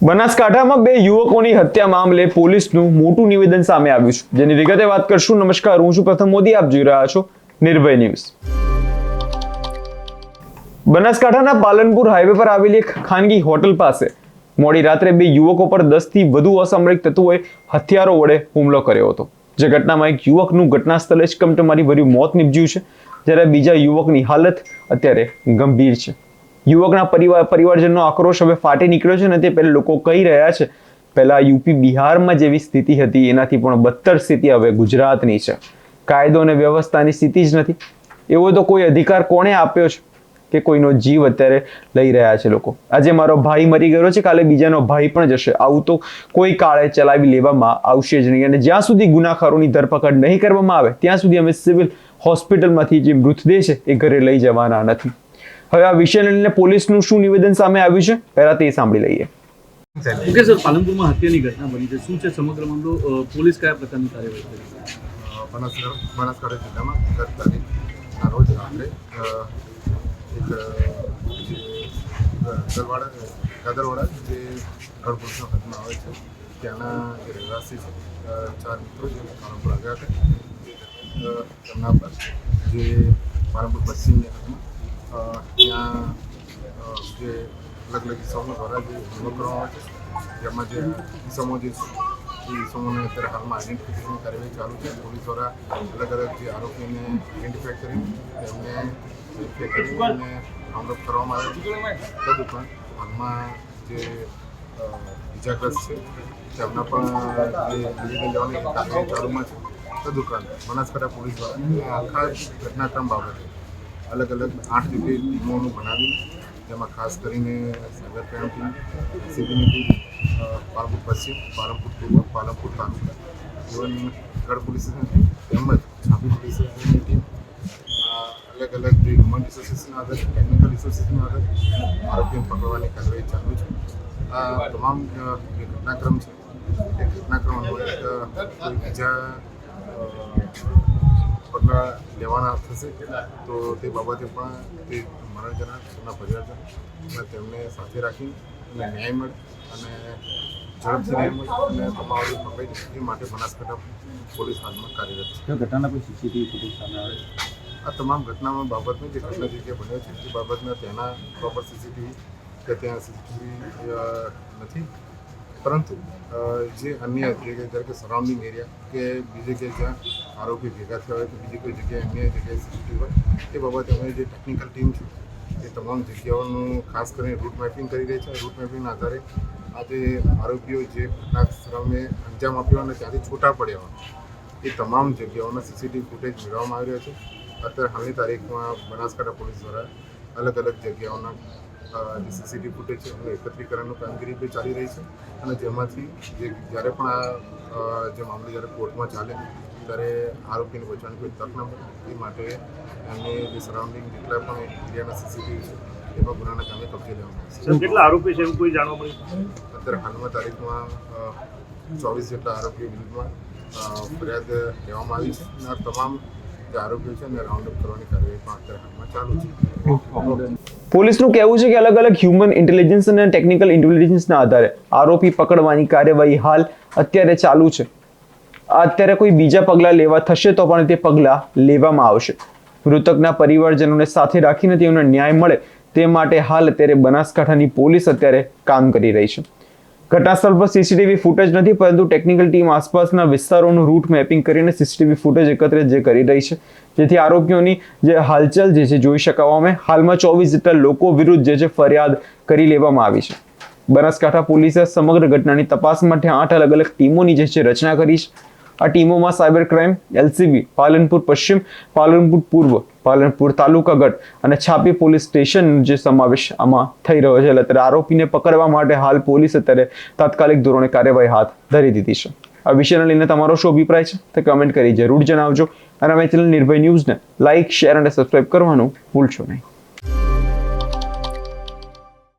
બનાસકાંઠામાં બે યુવકોની હત્યા મામલે પોલીસનું મોટું નિવેદન સામે આવ્યું છે, જેની વિગતે વાત કરશું. નમસ્કાર, હું છું પ્રથમ મોદી, આપ જોઈ રહ્યા છો નિર્ભય ન્યૂઝ. બનાસકાંઠાના પાલનપુર હાઈવે પર આવેલી એક ખાનગી હોટલ પાસે મોડી રાત્રે બે યુવકો પર 10 થી વધુ અસામરિક તત્વોએ હથિયારો વડે હુમલો કર્યો હતો. જે ઘટનામાં એક યુવકનું ઘટના સ્થળે જ કમકમાટી ભર્યું મોત નીપજ્યું છે, જ્યારે બીજા યુવકની હાલત અત્યારે ગંભીર છે. યુવકના પરિવારજનનો આક્રોશ હવે ફાટી નીકળ્યો છે અને તે પહેલા લોકો કહી રહ્યા છે પહેલા યુપી બિહારમાં જેવી સ્થિતિ હતી એનાથી પણ બદતર સ્થિતિ હવે ગુજરાતની છે. કાયદો અને વ્યવસ્થાની સ્થિતિ જ નથી. એવો તો કોઈ અધિકાર કોણે આપ્યો છે કે કોઈનો જીવ અત્યારે લઈ રહ્યા છે લોકો? આજે મારો ભાઈ મરી ગયો છે, કાલે બીજાનો ભાઈ પણ જશે. આવું તો કોઈ કાળે ચલાવી લેવામાં આવશે જ નહીં. અને જ્યાં સુધી ગુનાખોરોની ધરપકડ નહીં કરવામાં આવે ત્યાં સુધી અમે સિવિલ હોસ્પિટલમાંથી જે મૃતદેહ છે એ ઘરે લઈ જવાના નથી. હવે આ વિષયને લઈને પોલીસનું શું નિવેદન સામે આવ્યું છે, પહેલા તે સાંભળી લઈએ. ઓકે સર, પાલનપુરમાં હત્યાની ઘટના બની છે, શું છે સમગ્ર મામલો? પોલીસ કયા પ્રકારની કાર્યવાહી કરી છે? બનાસકાંઠા જિલ્લામાં ગત તારીખના રોજ રાત્રે ગાદરવાડા જે ગઢપુરનો હદમાં આવે છે ત્યાંના જે રહેવાસી છે 4 મિત્રો જે પાલનપુર આવ્યા હતા તેમના પર જે પાલનપુર પશ્ચિમની હદમાં ત્યાં જે અલગ અલગ ઇસમો દ્વારા જે હુમલો કરવામાં આવે છે, જેમાં જે ઇસમો જે છે એ ઇસમોને અત્યારે હાલમાં આઈડેન્ટિફિકેશન કાર્યવાહી ચાલુ છે. પોલીસ દ્વારા અલગ અલગ જે આરોપીને આઈડેન્ટિફાઈ કરી તેમને વેરીફાઈ કરી અને રાઉન્ડ અપ કરવામાં આવે છે. તદુપરાંત હાલમાં જે ઇજાગ્રસ્ત છે તેમના પણ જે મેડિકલ લેવાની કાર્યવાહી ચાલુમાં છે. તદુપરાંત બનાસકાંઠા પોલીસ દ્વારા આખા ઘટનાક્રમ બાબતે અલગ અલગ 8 જેટલી ટીમોનું બનાવીને જેમાં ખાસ કરીને સાયબર ક્રાઇમ ટીમ, સીબીની ટીમ, પાલનપુર પશ્ચિમ, પાલનપુર પૂર્વ, Palanpur taluka, even Gadh police station team તેમજ છાપી પોલીસ સ્ટેશનની ટીમ અલગ અલગ જે હ્યુમન રિસોર્સિસના આધારે, ટેકનિકલ રિસોર્સિસના આધારે આરોપીઓને પકડવાની કાર્યવાહી ચાલુ છે. આ તમામ જે ઘટનાક્રમ છે એ ઘટનાક્રમ કોઈ બીજા પગલાં લેવાના થશે તો તે બાબતે પણ તે મરણજના તેમના પરિવારજન અને તેમને સાથે રાખી અને ન્યાય મળે અને ઝડપથી ન્યાય મળે અને તમામ પકડાઈ જાય એ માટે બનાસકાંઠા પોલીસ હાલમાં કાર્યરત છે. ઘટનાના કોઈ સીસીટીવી ફૂટેજ સામે આવે છે? આ તમામ ઘટનામાં બાબતની જે ઘટના જગ્યાએ બન્યો છે એ બાબતના તેના પ્રોપર સીસીટીવી કે ત્યાં સીસીટીવી નથી, પરંતુ જે અન્ય જ્યારે કે સરાઉન્ડિંગ એરિયા કે બીજે કે જ્યાં આરોપી ભેગા થયા હોય તો બીજી કોઈ જગ્યાએ અન્ય જગ્યાએ સીસીટીવી હોય એ બાબતે અમે જે ટેકનિકલ ટીમ છે એ તમામ જગ્યાઓનું ખાસ કરીને રૂટ મેપિંગ કરી રહી છે. રૂટ મેપિંગના આધારે આ જે આરોપીઓ જે ઘટના સ્થળને અંજામ આપ્યો અને ત્યાંથી છૂટા પડ્યા હોય એ તમામ જગ્યાઓના સીસીટીવી ફૂટેજ મેળવવામાં આવી રહ્યો છે. અત્યારે હાલની તારીખમાં બનાસકાંઠા પોલીસ દ્વારા અલગ અલગ જગ્યાઓના જે સીસીટીવી ફૂટેજ છે એનું એકત્રીકરણનું કામગીરી બી ચાલી રહી છે અને જેમાંથી જે જ્યારે પણ આ જે મામલો જ્યારે કોર્ટમાં ચાલે ત્યારે આરોપીને બચવાની કોઈ તક ન મળે એ માટે એમને જે સરાઉન્ડિંગ જેટલા પણ એરિયાના સીસીટીવી છે એમાં ગુનાના કામે કબજે લેવામાં આવશે. કેટલા આરોપી છે એવું કોઈ જાણવા મળ્યું? અત્યારે હાલમાં તારીખમાં 24 જેટલા આરોપીઓ વિરુદ્ધમાં ફરિયાદ લેવામાં આવી છે અને આ તમામ જે આરોપીઓ છે એને રાઉન્ડ અપ કરવાની કાર્યવાહી પણ અત્યારે હાલમાં ચાલુ છે. પોલીસનું કહેવું છે કે અલગ અલગ હ્યુમન ઇન્ટેલિજન્સ અને ટેકનિકલ ઇન્ટેલિજન્સના આધારે આરોપી પકડવાની કાર્યવાહી હાલ અત્યારે ચાલુ છે. અત્યારે કોઈ બીજા પગલાં લેવા થશે તો પણ તે પગલાં લેવામાં આવશે. મૃતકના પરિવારજનોને સાથે રાખીને તેઓને ન્યાય મળે તે માટે હાલ અત્યારે બનાસકાંઠાની પોલીસ અત્યારે કામ કરી રહી છે. ઘટનાસ્થળ પર સીસીટીવી ફૂટેજ નથી, પરંતુ ટેકનિકલ ટીમ આસપાસના વિસ્તારોનું રૂટ મેપિંગ કરીને સીસીટીવી ફૂટેજ એકત્રિત જે કરી રહી છે, જેથી આરોપીઓની જે હાલચાલ જે છે જોઈ શકાવામાં. હાલમાં 24 જેટલા લોકો વિરુદ્ધ જે છે ફરિયાદ કરી લેવામાં આવી છે. બનાસકાંઠા પોલીસે સમગ્ર ઘટનાની તપાસ માટે 8 અલગ અલગ ટીમોની જે છે રચના કરી છે. આ ટીમોમાં સાયબર ક્રાઇમ, એલસીબી, પાલનપુર પશ્ચિમ, પાલનપુર પૂર્વ, પાલનપુર તાલુકા ગઢ અને છાપી પોલીસ સ્ટેશન જે સમાવેશ આમાં થઈ રહ્યો છે. અત્યારે આરોપીને પકડવા માટે હાલ પોલીસ અત્યારે તાત્કાલિક ધોરણે કાર્યવાહી હાથ ધરી દીધી છે. આ વિષયને લઈને તમારો શું અભિપ્રાય છે તે કમેન્ટ કરી જરૂર જણાવજો અને અમે ચેનલ નિર્ભય ન્યૂઝને લાઇક, શેર અને સબસ્ક્રાઇબ કરવાનું ભૂલશો નહીં.